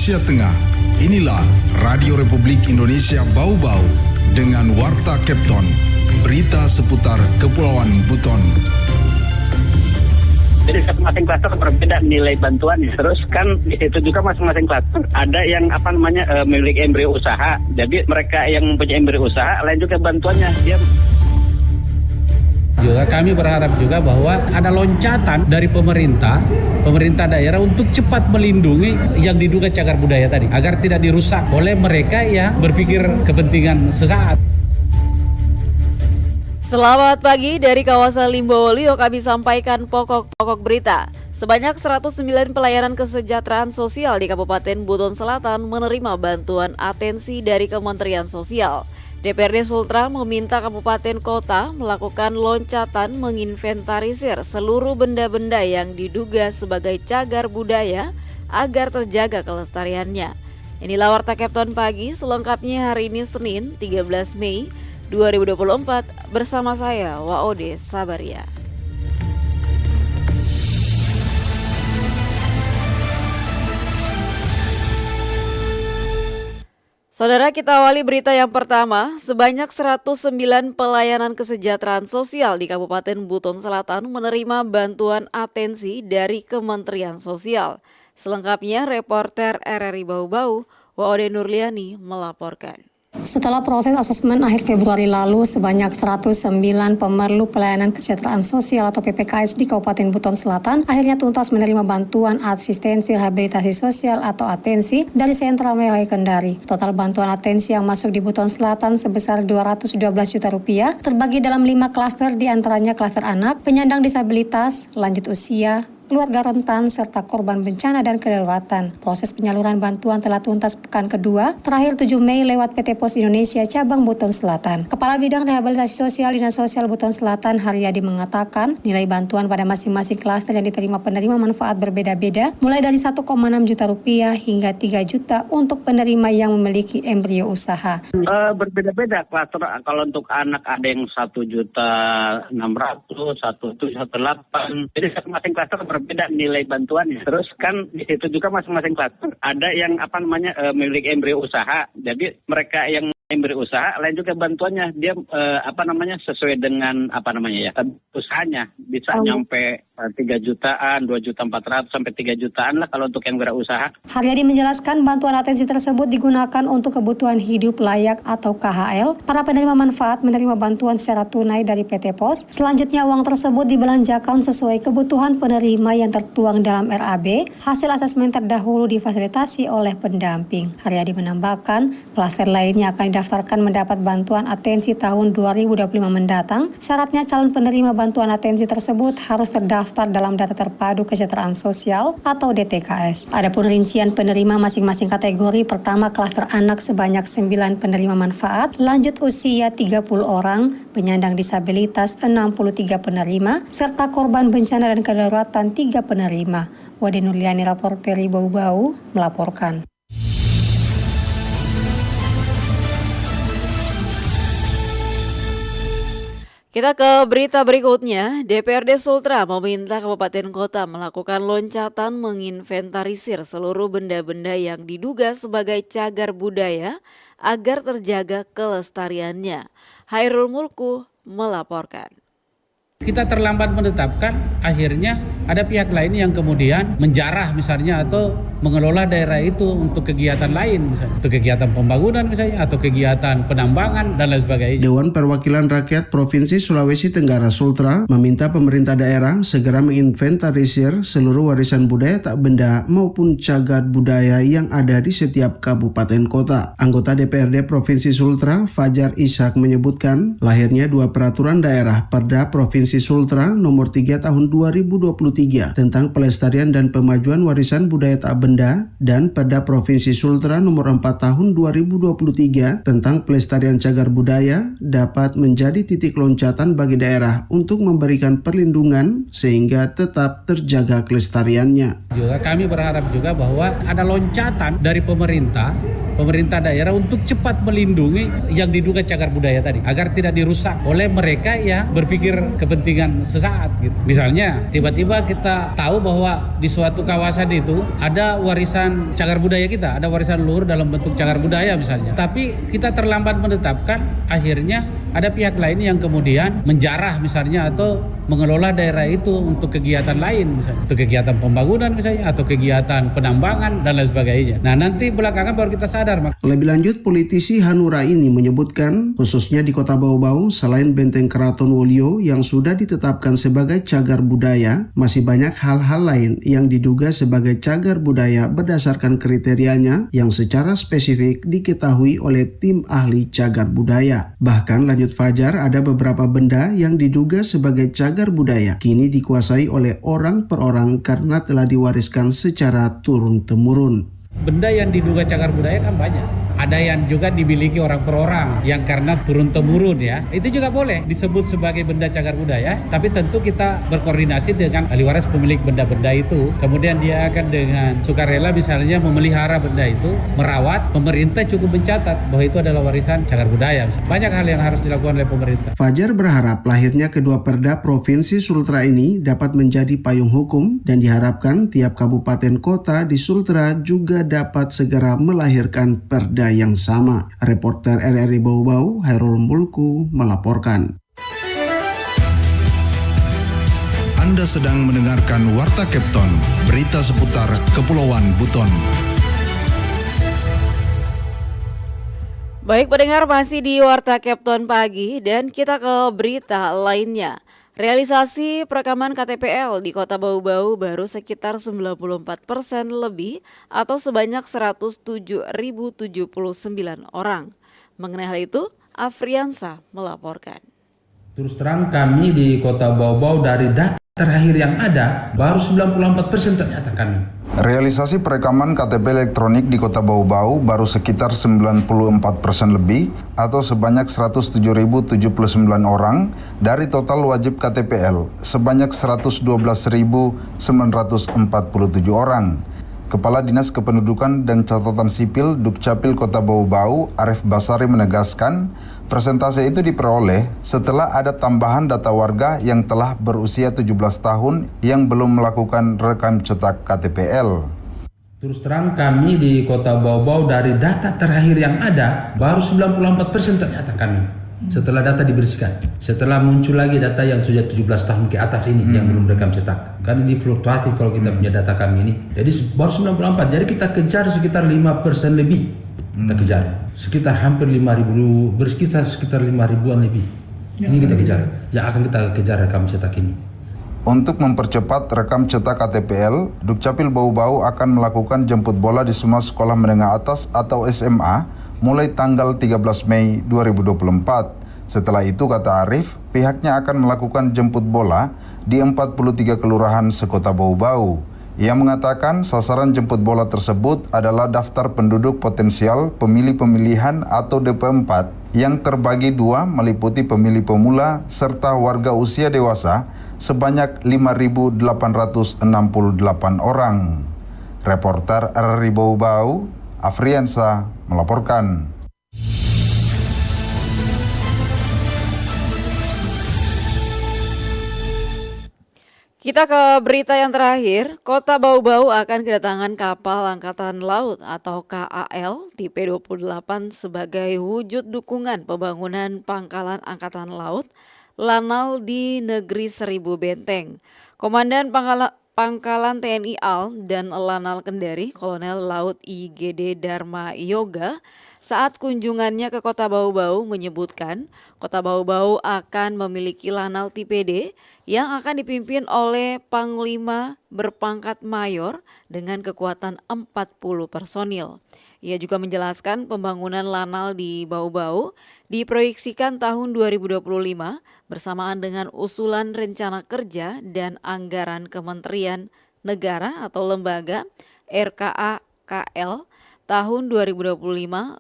Indonesia Tengah. Inilah Radio Republik Indonesia Bau-Bau dengan Warta Kepton, berita seputar Kepulauan Buton. Jadi masing-masing klaster berbeda nilai bantuannya. Terus kan di situ juga masing-masing klaster ada yang memiliki embrio usaha. Jadi mereka yang mempunyai embrio usaha lain juga bantuannya. Juga kami berharap juga bahwa ada loncatan dari pemerintah daerah untuk cepat melindungi yang diduga cagar budaya tadi agar tidak dirusak oleh mereka yang berpikir kepentingan sesaat. Selamat pagi dari kawasan Limbowolio, kami sampaikan pokok-pokok berita. Sebanyak 109 pelayanan kesejahteraan sosial di Kabupaten Buton Selatan menerima bantuan atensi dari Kementerian Sosial. DPRD Sultra meminta kabupaten kota melakukan loncatan menginventarisir seluruh benda-benda yang diduga sebagai cagar budaya agar terjaga kelestariannya. Inilah Warta Kepton pagi, selengkapnya hari ini Senin 13 Mei 2024 bersama saya Waode Sabaria. Saudara, kita awali berita yang pertama. Sebanyak 109 pelayanan kesejahteraan sosial di Kabupaten Buton Selatan menerima bantuan atensi dari Kementerian Sosial. Selengkapnya reporter RRI Bau-Bau, Waode Nurliani melaporkan. Setelah proses asesmen akhir Februari lalu, sebanyak 109 pemerlu pelayanan kesejahteraan sosial atau PPKS di Kabupaten Buton Selatan akhirnya tuntas menerima bantuan asistensi rehabilitasi sosial atau atensi dari Sentral Mewai Kendari. Total bantuan atensi yang masuk di Buton Selatan sebesar 212 juta rupiah terbagi dalam 5 klaster, diantaranya klaster anak, penyandang disabilitas, lanjut usia, keluarga rentan, serta korban bencana dan kedaruratan. Proses penyaluran bantuan telah tuntas pekan kedua, terakhir 7 Mei lewat PT Pos Indonesia Cabang Buton Selatan. Kepala Bidang Rehabilitasi Sosial Dinas Sosial Buton Selatan, Haryadi, mengatakan nilai bantuan pada masing-masing klaster yang diterima penerima manfaat berbeda-beda, mulai dari 1,6 juta rupiah hingga 3 juta untuk penerima yang memiliki embrio usaha. Berbeda-beda klaster. Kalau untuk anak ada yang 1.600.000, 1.800.000. Jadi masing-masing klaster berbeda nilai bantuannya. Terus kan di situ juga masing-masing klaster ada yang memiliki embrio usaha. Jadi mereka yang embrio usaha lain juga bantuannya. Dia sesuai dengan usahanya bisa nyampe 3 jutaan, 2.400.000 sampai 3 jutaan lah kalau untuk embrio usaha. Haryadi menjelaskan bantuan atensi tersebut digunakan untuk kebutuhan hidup layak atau KHL. Para penerima manfaat menerima bantuan secara tunai dari PT Pos. Selanjutnya uang tersebut dibelanjakan sesuai kebutuhan penerima yang tertuang dalam RAB. Hasil asesmen terdahulu difasilitasi oleh pendamping. Haryadi menambahkan, klaster lainnya akan didaftarkan mendapat bantuan atensi tahun 2025 mendatang. Syaratnya calon penerima bantuan atensi tersebut harus terdaftar dalam data terpadu kesejahteraan sosial atau DTKS. Adapun rincian penerima masing-masing kategori, pertama klaster anak sebanyak 9 penerima manfaat, lanjut usia 30 orang, penyandang disabilitas 63 penerima, serta korban bencana dan kedaruratan 3 penerima. Waode Nurliani, reporter Bau-Bau melaporkan. Kita ke berita berikutnya. DPRD Sultra meminta kabupaten kota melakukan loncatan menginventarisir seluruh benda-benda yang diduga sebagai cagar budaya agar terjaga kelestariannya. Hairul Mulku melaporkan. Kita terlambat menetapkan, akhirnya ada pihak lain yang kemudian menjarah misalnya atau mengelola daerah itu untuk kegiatan lain, misalnya untuk kegiatan pembangunan misalnya atau kegiatan penambangan dan lain sebagainya. Dewan Perwakilan Rakyat Provinsi Sulawesi Tenggara Sultra meminta pemerintah daerah segera menginventarisir seluruh warisan budaya tak benda maupun cagar budaya yang ada di setiap kabupaten kota. Anggota DPRD Provinsi Sultra, Fajar Ishak, menyebutkan lahirnya 2 peraturan daerah Perda Provinsi Sultra nomor 3 tahun 2023 tentang pelestarian dan pemajuan warisan budaya tak benda dan Perda Provinsi Sultra nomor 4 tahun 2023 tentang pelestarian cagar budaya dapat menjadi titik loncatan bagi daerah untuk memberikan perlindungan sehingga tetap terjaga kelestariannya. Juga kami berharap juga bahwa ada loncatan dari pemerintah daerah untuk cepat melindungi yang diduga cagar budaya tadi agar tidak dirusak oleh mereka yang berpikir kepentingan kepentingan sesaat gitu. Misalnya tiba-tiba kita tahu bahwa di suatu kawasan itu ada warisan cagar budaya kita, ada warisan luhur dalam bentuk cagar budaya misalnya. Tapi kita terlambat menetapkan, akhirnya ada pihak lain yang kemudian menjarah misalnya atau mengelola daerah itu untuk kegiatan lain, misalnya untuk kegiatan pembangunan misalnya atau kegiatan penambangan dan lain sebagainya. Nah, nanti belakangan baru kita sadar. Lebih lanjut, politisi Hanura ini menyebutkan khususnya di Kota Bau-Bau, selain Benteng Keraton Wolio yang sudah ditetapkan sebagai cagar budaya, masih banyak hal-hal lain yang diduga sebagai cagar budaya berdasarkan kriterianya yang secara spesifik diketahui oleh tim ahli cagar budaya. Bahkan lanjut Fajar, ada beberapa benda yang diduga sebagai cagar budaya kini dikuasai oleh orang per orang karena telah diwariskan secara turun-temurun. Benda yang diduga cagar budaya kan banyak. Ada yang juga dimiliki orang per orang yang karena turun-temurun ya. Itu juga boleh disebut sebagai benda cagar budaya, tapi tentu kita berkoordinasi dengan ahli waris pemilik benda-benda itu. Kemudian dia akan dengan sukarela misalnya memelihara benda itu, merawat. Pemerintah cukup mencatat bahwa itu adalah warisan cagar budaya. Banyak hal yang harus dilakukan oleh pemerintah. Fajar berharap lahirnya kedua perda Provinsi Sultra ini dapat menjadi payung hukum dan diharapkan tiap kabupaten kota di Sultra juga dapat segera melahirkan perda yang sama. Reporter RRI Bau-Bau, Hairul Mulku melaporkan. Anda sedang mendengarkan Warta Kepton, berita seputar Kepulauan Buton. Baik pendengar, masih di Warta Kepton pagi dan kita ke berita lainnya. Realisasi perekaman KTPL di Kota Bau-Bau baru sekitar 94% lebih atau sebanyak 107.079 orang. Mengenai hal itu, Afriansa melaporkan. Terus terang kami di Kota Bau-Bau dari data terakhir yang ada baru 94% ternyata kami. Realisasi perekaman KTP elektronik di Kota Bau-Bau baru sekitar 94% lebih atau sebanyak 107.079 orang dari total wajib KTPL sebanyak 112.947 orang. Kepala Dinas Kependudukan dan Catatan Sipil Dukcapil Kota Bau-Bau, Arif Basari menegaskan, persentase itu diperoleh setelah ada tambahan data warga yang telah berusia 17 tahun yang belum melakukan rekam cetak KTPL. Terus terang kami di Kota Bau-Bau dari data terakhir yang ada baru 94% ternyata kami. Setelah data dibersihkan, setelah muncul lagi data yang sudah 17 tahun ke atas ini yang belum rekam cetak. Kan ini fluktuatif kalau kita punya data kami ini. Jadi baru 94, jadi kita kejar sekitar 5% lebih. Kita kejar sekitar hampir 5.000, bersekitar sekitar 5.000-an lebih. Ini kita kejar, yang akan kita kejar rekam cetak ini. Untuk mempercepat rekam cetak KTPL, Dukcapil Bau-Bau akan melakukan jemput bola di semua sekolah menengah atas atau SMA mulai tanggal 13 Mei 2024. Setelah itu, kata Arif, pihaknya akan melakukan jemput bola di 43 kelurahan sekota Bau-Bau. Ia mengatakan sasaran jemput bola tersebut adalah daftar penduduk potensial pemilih pemilihan atau DP4 yang terbagi dua meliputi pemilih pemula serta warga usia dewasa sebanyak 5.868 orang. Reporter RRI Bau-Bau, Afriansa melaporkan. Kita ke berita yang terakhir. Kota Bau-Bau akan kedatangan kapal Angkatan Laut atau KAL tipe 28 sebagai wujud dukungan pembangunan pangkalan Angkatan Laut Lanal di Negeri Seribu Benteng. Komandan Pangkalan TNI AL dan Lanal Kendari, Kolonel Laut IGD Dharma Yoga, saat kunjungannya ke Kota Bau-Bau menyebutkan Kota Bau-Bau akan memiliki Lanal tipe D yang akan dipimpin oleh Panglima berpangkat Mayor dengan kekuatan 40 personil. Ia juga menjelaskan pembangunan Lanal di Bau-Bau diproyeksikan tahun 2025 bersamaan dengan usulan rencana kerja dan anggaran Kementerian Negara atau Lembaga RKA KL tahun 2025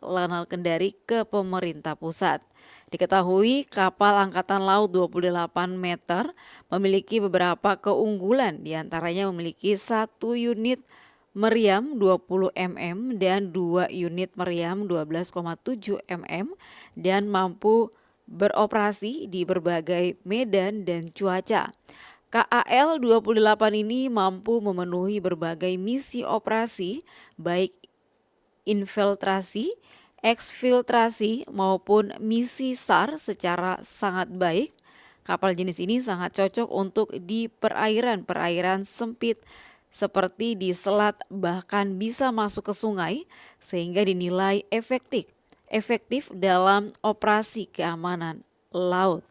Lanal Kendari ke pemerintah pusat. Diketahui kapal Angkatan Laut 28 meter memiliki beberapa keunggulan, diantaranya memiliki 1 unit meriam 20 mm dan 2 unit meriam 12,7 mm dan mampu beroperasi di berbagai medan dan cuaca. KAL 28 ini mampu memenuhi berbagai misi operasi, baik infiltrasi, eksfiltrasi maupun misi SAR secara sangat baik. Kapal jenis ini sangat cocok untuk di perairan sempit seperti di selat, bahkan bisa masuk ke sungai sehingga dinilai efektif dalam operasi keamanan laut.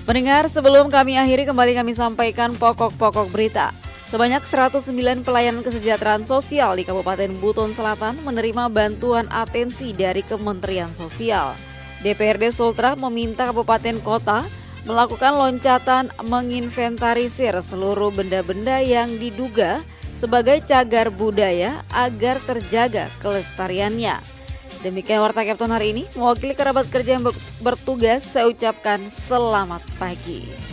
Pendengar, sebelum kami akhiri, kembali kami sampaikan pokok-pokok berita. Sebanyak 109 pelayanan kesejahteraan sosial di Kabupaten Buton Selatan menerima bantuan atensi dari Kementerian Sosial. DPRD Sultra meminta kabupaten kota melakukan loncatan menginventarisir seluruh benda-benda yang diduga sebagai cagar budaya agar terjaga kelestariannya. Demikian Warta Kapten hari ini. Mewakili kerabat kerja yang bertugas, saya ucapkan selamat pagi.